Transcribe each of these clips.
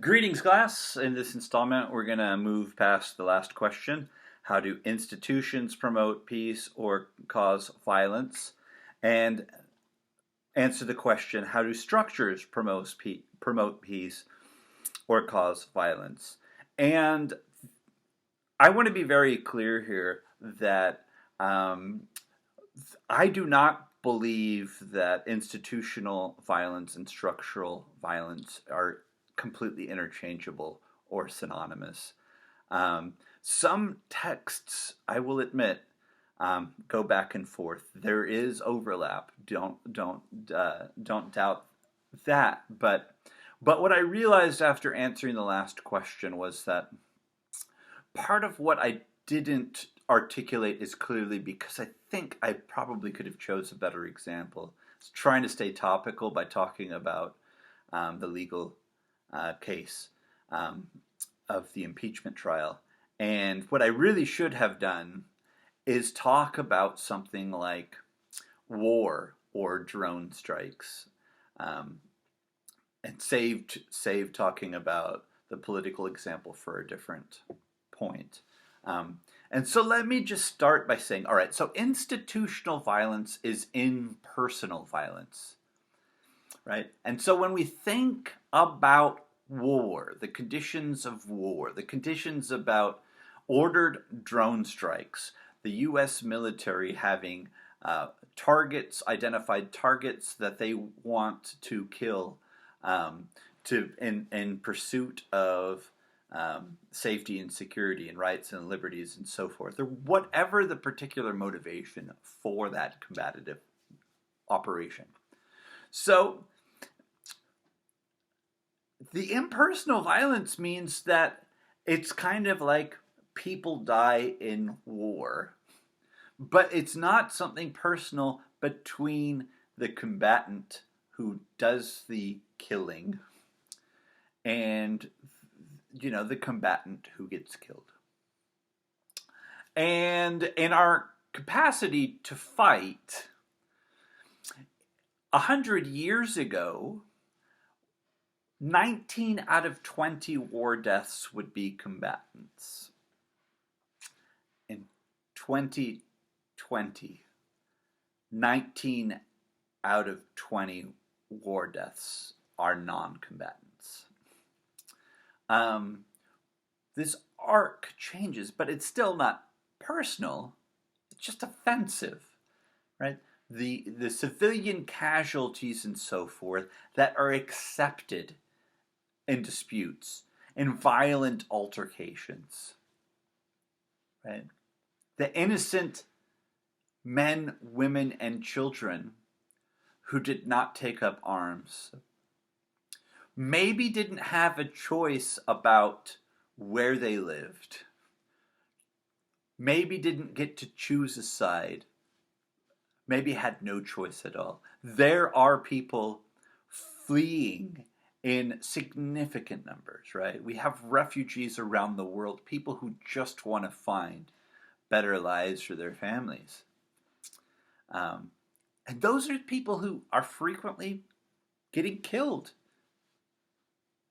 Greetings, class. In this installment, we're going to move past the last question. How do institutions promote peace or cause violence? And answer the question, how do structures promote peace or cause violence? And I want to be very clear here that um, I do not believe that institutional violence and structural violence are completely interchangeable or synonymous. Um, some texts, I will admit, go back and forth. There is overlap. Don't doubt that. But what I realized after answering the last question was that part of what I didn't articulate as clearly because I think I probably could have chose a better example. I was trying to stay topical by talking about the legal case um, of the impeachment trial. And what I really should have done is talk about something like war or drone strikes, um, and save talking about the political example for a different point. And so let me just start by saying, all right, so institutional violence is impersonal violence, right? And so when we think about war, the conditions of war, the conditions about ordered drone strikes, the U.S. military having identified targets that they want to kill, in pursuit of safety and security and rights and liberties and so forth, or whatever the particular motivation for that combative operation. So the impersonal violence means that it's kind of like people die in war, but it's not something personal between the combatant who does the killing and the combatant who gets killed. And in our capacity to fight, 100 years ago, 19 out of 20 war deaths would be combatants. In 2020, 19 out of 20 war deaths are non-combatants. This arc changes, but it's still not personal. It's just offensive, right? The civilian casualties and so forth that are accepted in disputes, in violent altercations, right? The innocent men, women, and children who did not take up arms maybe didn't have a choice about where they lived, maybe didn't get to choose a side, maybe had no choice at all. There are people fleeing in significant numbers, right? We have refugees around the world, people who just want to find better lives for their families. And those are people who are frequently getting killed,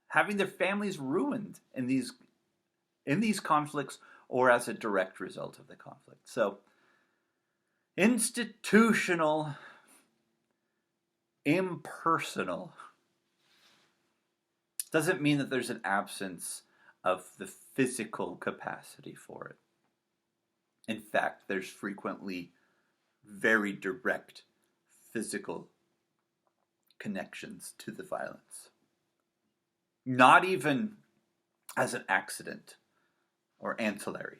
having their families ruined in these conflicts or as a direct result of the conflict. So, institutional, impersonal doesn't mean that there's an absence of the physical capacity for it. In fact, there's frequently very direct physical connections to the violence. Not even as an accident or ancillary.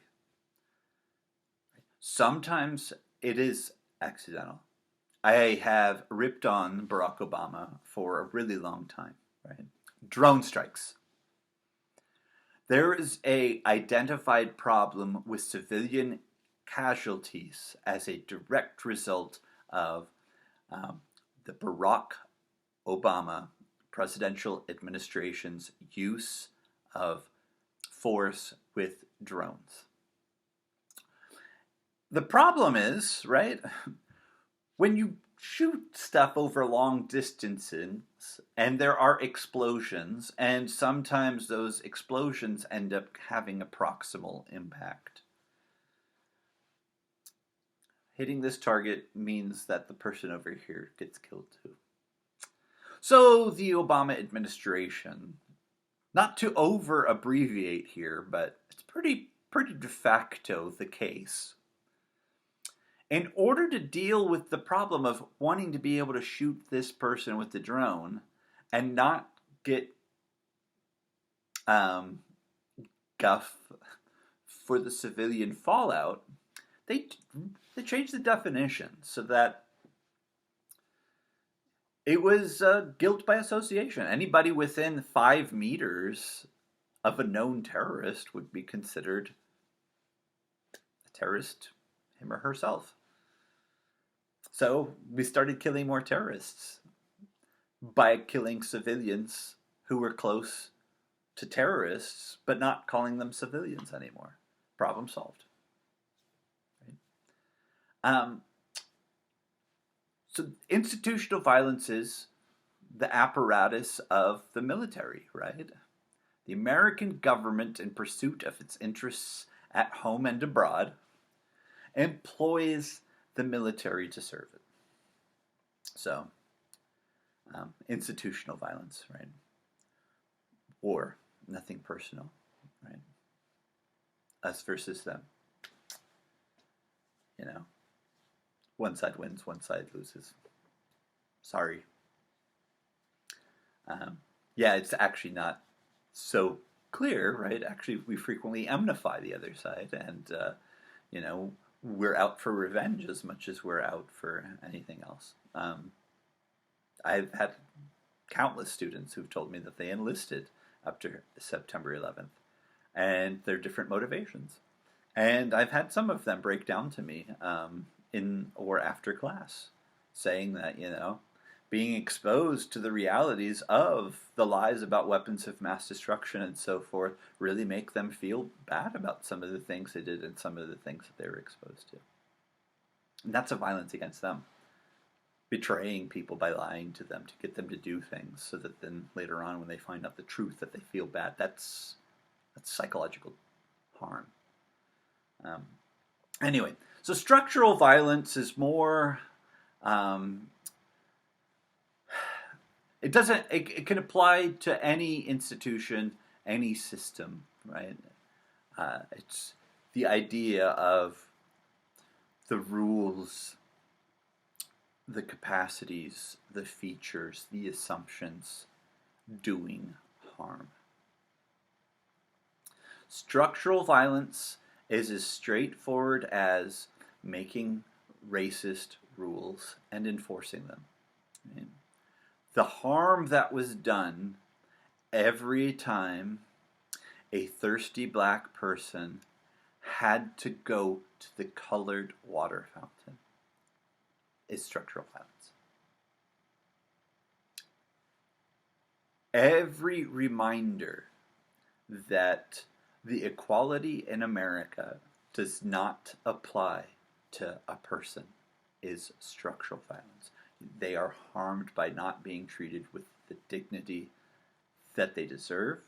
Sometimes it is accidental. I have ripped on Barack Obama for a really long time, right? Drone strikes. There is a identified problem with civilian casualties as a direct result of the Barack Obama presidential administration's use of force with drones. The problem is, right, when you shoot stuff over long distances, and there are explosions, and sometimes those explosions end up having a proximal impact. Hitting this target means that the person over here gets killed too. So the Obama administration, not to over abbreviate here, but it's pretty de facto the case. In order to deal with the problem of wanting to be able to shoot this person with the drone and not get guff for the civilian fallout, they changed the definition so that it was guilt by association. Anybody within 5 meters of a known terrorist would be considered a terrorist, him or herself. So we started killing more terrorists by killing civilians who were close to terrorists, but not calling them civilians anymore. Problem solved. Right? So institutional violence is the apparatus of the military, right? The American government, in pursuit of its interests at home and abroad, employs the military to serve it. So, institutional violence, right? War, nothing personal, right? Us versus them. You know, one side wins, one side loses. Sorry. Yeah, it's actually not so clear, right? Actually, we frequently enmify the other side, and, you know, we're out for revenge as much as we're out for anything else. I've had countless students who've told me that they enlisted after September 11th, and their different motivations. And I've had some of them break down to me in or after class, saying that, you know, being exposed to the realities of the lies about weapons of mass destruction and so forth really make them feel bad about some of the things they did and some of the things that they were exposed to. And that's a violence against them. Betraying people by lying to them to get them to do things so that then later on when they find out the truth that they feel bad. That's psychological harm. Anyway, so structural violence is more... It can apply to any institution, any system, right? It's the idea of the rules, the capacities, the features, the assumptions doing harm. Structural violence is as straightforward as making racist rules and enforcing them. Right? The harm that was done every time a thirsty black person had to go to the colored water fountain is structural violence. Every reminder that the equality in America does not apply to a person is structural violence. They are harmed by not being treated with the dignity that they deserve.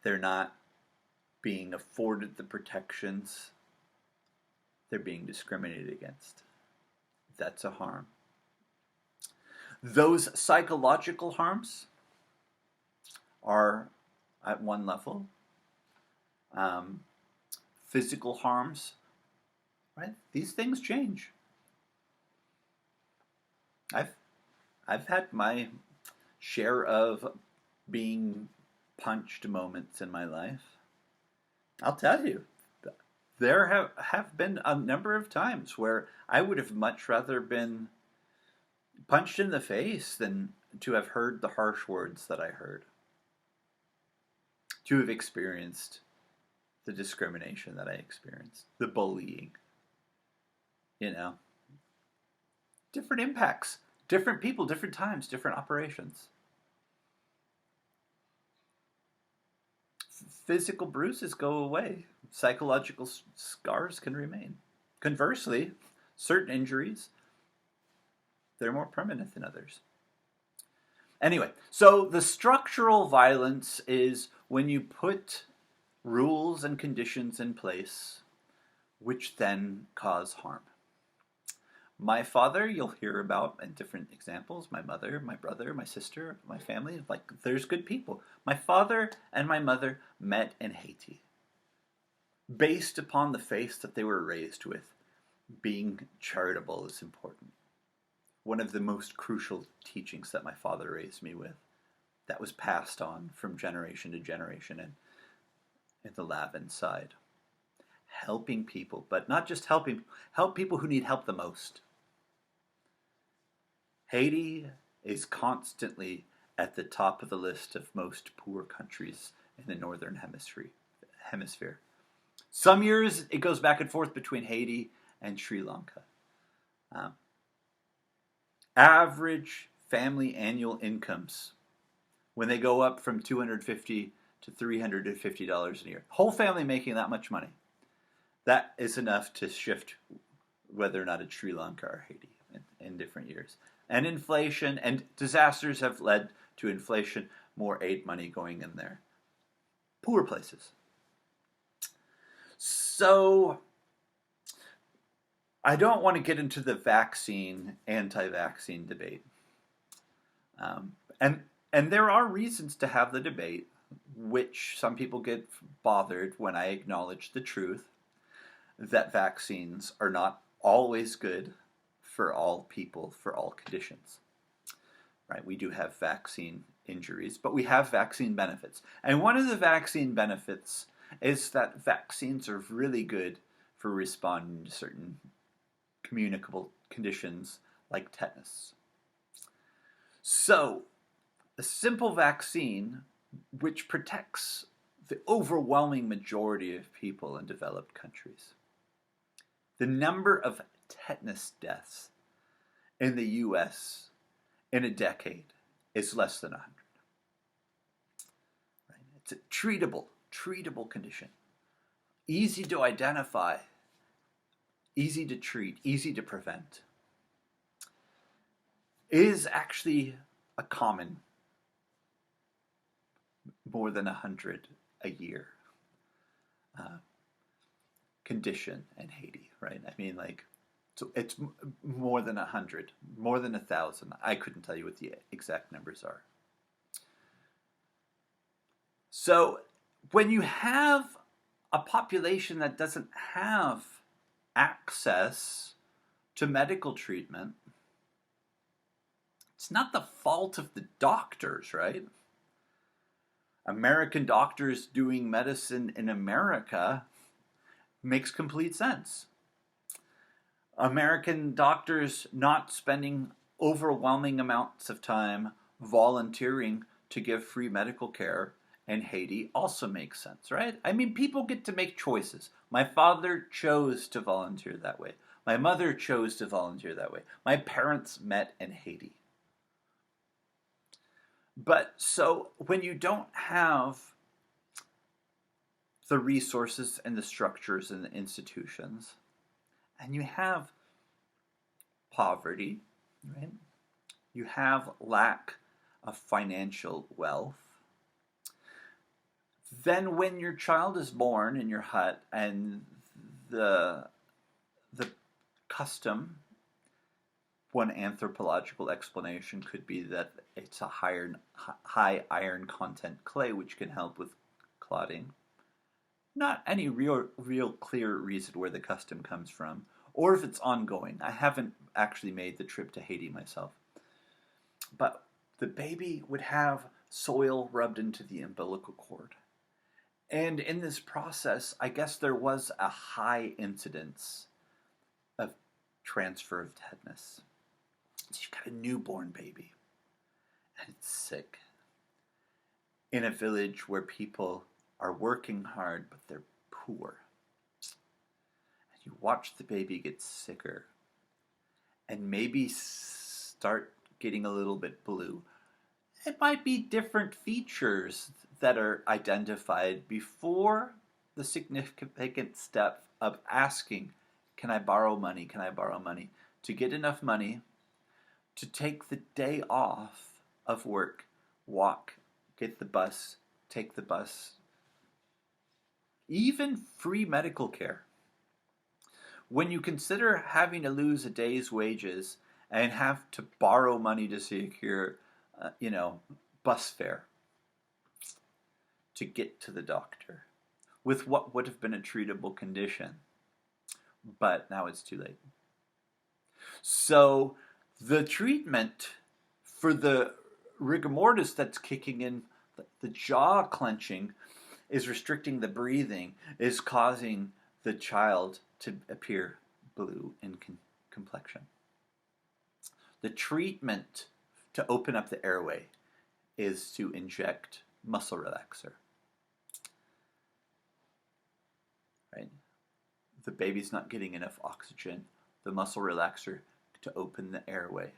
They're not being afforded the protections. They're being discriminated against. That's a harm. Those psychological harms are at one level. Physical harms, right? These things change. I've had my share of being punched moments in my life. I'll tell you, there have been a number of times where I would have much rather been punched in the face than to have heard the harsh words that I heard. To have experienced the discrimination that I experienced, the bullying. You know, different impacts, different people, different times, different operations. Physical bruises go away. Psychological scars can remain. Conversely, certain injuries they're more permanent than others. Anyway, so the structural violence is when you put rules and conditions in place which then cause harm. My father, you'll hear about in different examples. My mother, my brother, my sister, my family, like there's good people. My father and my mother met in Haiti based upon the faith that they were raised with. Being charitable is important. One of the most crucial teachings that my father raised me with, that was passed on from generation to generation in the lab inside. Helping people, but not just helping, help people who need help the most. Haiti is constantly at the top of the list of most poor countries in the northern hemisphere. Some years it goes back and forth between Haiti and Sri Lanka. Average family annual incomes, when they go up from $250 to $350 a year, whole family making that much money, that is enough to shift whether or not it's Sri Lanka or Haiti in different years. And inflation and disasters have led to inflation, more aid money going in there. Poor places. So I don't want to get into the vaccine, anti-vaccine debate. And there are reasons to have the debate, which some people get bothered when I acknowledge the truth that vaccines are not always good for all people, for all conditions. Right? We do have vaccine injuries, but we have vaccine benefits. And one of the vaccine benefits is that vaccines are really good for responding to certain communicable conditions like tetanus. So, a simple vaccine which protects the overwhelming majority of people in developed countries. The number of tetanus deaths in the U.S. in a decade is less than 100. Right? It's a treatable condition. Easy to identify, easy to treat, easy to prevent. Is actually a common, more than 100 a year condition in Haiti, right? I mean, like, so it's more than 100, more than 1,000. I couldn't tell you what the exact numbers are. So when you have a population that doesn't have access to medical treatment, it's not the fault of the doctors, right? American doctors doing medicine in America makes complete sense. American doctors not spending overwhelming amounts of time volunteering to give free medical care in Haiti also makes sense, right? I mean, people get to make choices. My father chose to volunteer that way. My mother chose to volunteer that way. My parents met in Haiti. But so when you don't have the resources and the structures and the institutions, and you have poverty, right? You have lack of financial wealth. Then when your child is born in your hut and the custom, one anthropological explanation could be that it's a high iron content clay which can help with clotting. Not any real clear reason where the custom comes from, or if it's ongoing. I haven't actually made the trip to Haiti myself. But the baby would have soil rubbed into the umbilical cord. And in this process, I guess there was a high incidence of transfer of tetanus. So you've got a newborn baby, and it's sick. In a village where people are working hard, but they're poor. And you watch the baby get sicker, and maybe start getting a little bit blue. It might be different features that are identified before the significant step of asking, can I borrow money? Can I borrow money? To get enough money to take the day off of work, walk, get the bus, take the bus, even free medical care. When you consider having to lose a day's wages and have to borrow money to secure, bus fare to get to the doctor with what would have been a treatable condition, but now it's too late. So the treatment for the rigor mortis that's kicking in, the jaw clenching, is restricting the breathing, is causing the child to appear blue in complexion. The treatment to open up the airway is to inject muscle relaxer. Right? The baby's not getting enough oxygen. The muscle relaxer to open the airway.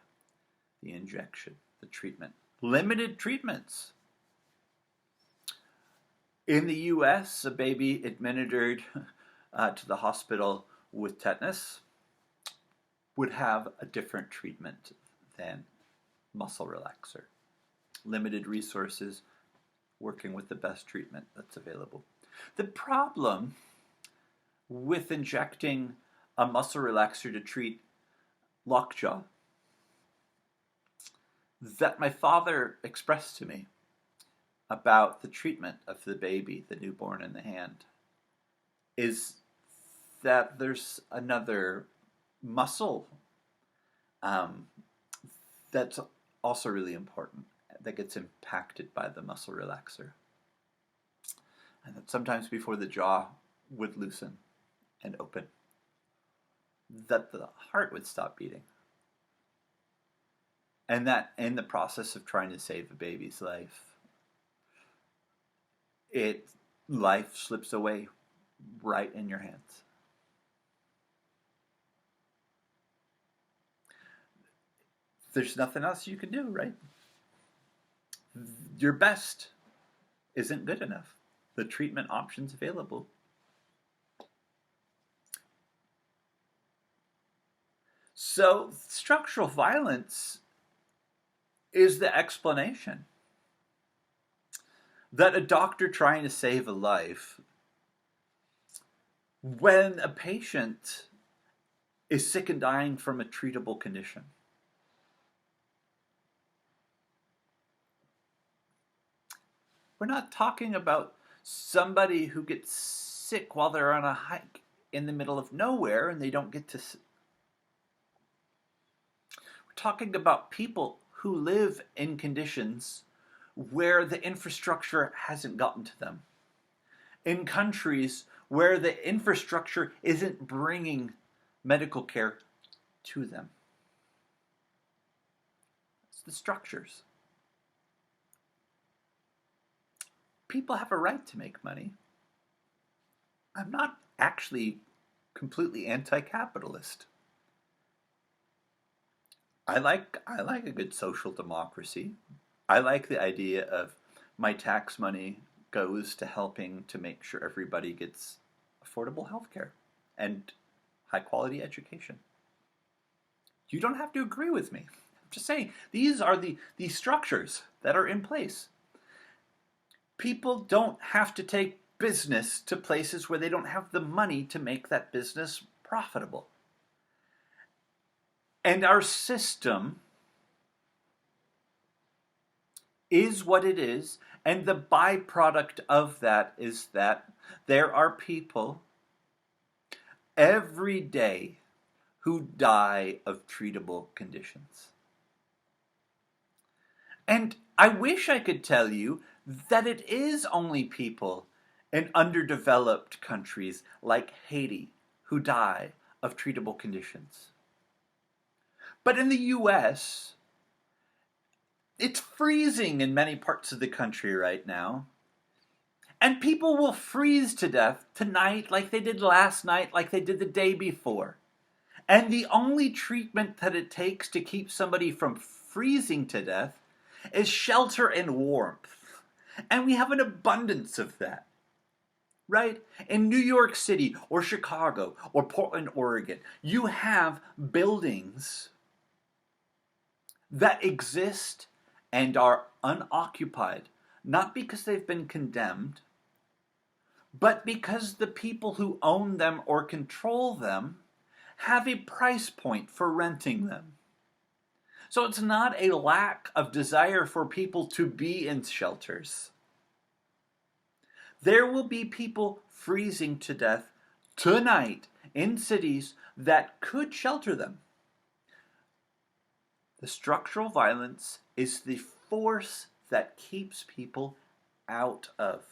The injection, the treatment. Limited treatments. In the US, a baby administered to the hospital with tetanus would have a different treatment than muscle relaxer. Limited resources, working with the best treatment that's available. The problem with injecting a muscle relaxer to treat lockjaw that my father expressed to me about the treatment of the baby, the newborn in the hand, is that there's another muscle that's also really important that gets impacted by the muscle relaxer. And that sometimes before the jaw would loosen and open, that the heart would stop beating. And that in the process of trying to save a baby's life, life slips away right in your hands. There's nothing else you can do, right? Your best isn't good enough. The treatment options available. So structural violence is the explanation that a doctor trying to save a life, when a patient is sick and dying from a treatable condition, we're not talking about somebody who gets sick while they're on a hike in the middle of nowhere and they don't get to. We're talking about people who live in conditions where the infrastructure hasn't gotten to them. In countries where the infrastructure isn't bringing medical care to them. It's the structures. People have a right to make money. I'm not actually completely anti-capitalist. I like a good social democracy. I like the idea of my tax money goes to helping to make sure everybody gets affordable health care and high quality education. You don't have to agree with me. I'm just saying, these are the structures that are in place. People don't have to take business to places where they don't have the money to make that business profitable. And our system is what it is, and the byproduct of that is that there are people every day who die of treatable conditions. And I wish I could tell you that it is only people in underdeveloped countries like Haiti who die of treatable conditions. But in the US, it's freezing in many parts of the country right now. And people will freeze to death tonight like they did last night, like they did the day before. And the only treatment that it takes to keep somebody from freezing to death is shelter and warmth. And we have an abundance of that. Right? In New York City or Chicago or Portland, Oregon, you have buildings that exist and are unoccupied, not because they've been condemned, but because the people who own them or control them have a price point for renting them. So it's not a lack of desire for people to be in shelters. There will be people freezing to death tonight in cities that could shelter them. The structural violence is the force that keeps people out of.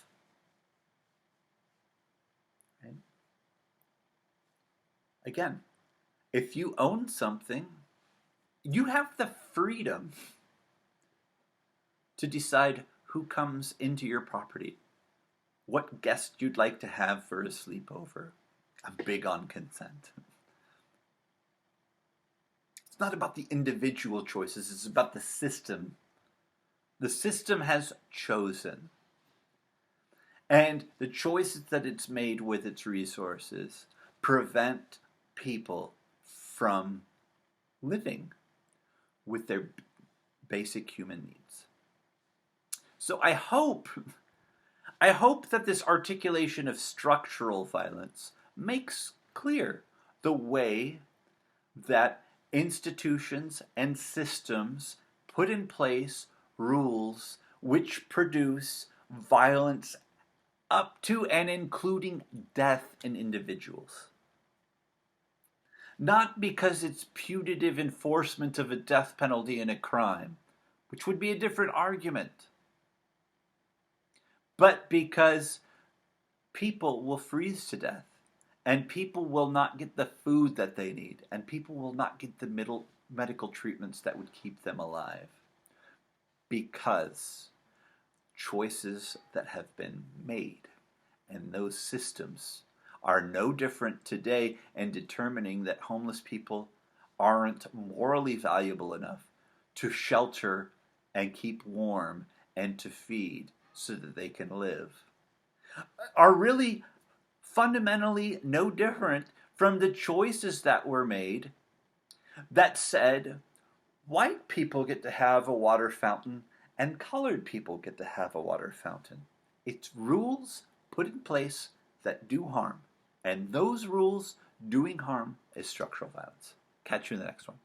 Right? Again, if you own something, you have the freedom to decide who comes into your property, what guest you'd like to have for a sleepover. I'm big on consent. It's not about the individual choices, it's about the system. The system has chosen. And the choices that it's made with its resources prevent people from living with their basic human needs. So I hope that this articulation of structural violence makes clear the way that institutions and systems put in place rules which produce violence up to and including death in individuals. Not because it's putative enforcement of a death penalty in a crime, which would be a different argument, but because people will freeze to death, and people will not get the food that they need, and people will not get the medical treatments that would keep them alive, because choices that have been made, and those systems are no different today in determining that homeless people aren't morally valuable enough to shelter and keep warm and to feed so that they can live, are really fundamentally no different from the choices that were made that said white people get to have a water fountain and colored people get to have a water fountain. It's rules put in place that do harm. And those rules doing harm is structural violence. Catch you in the next one.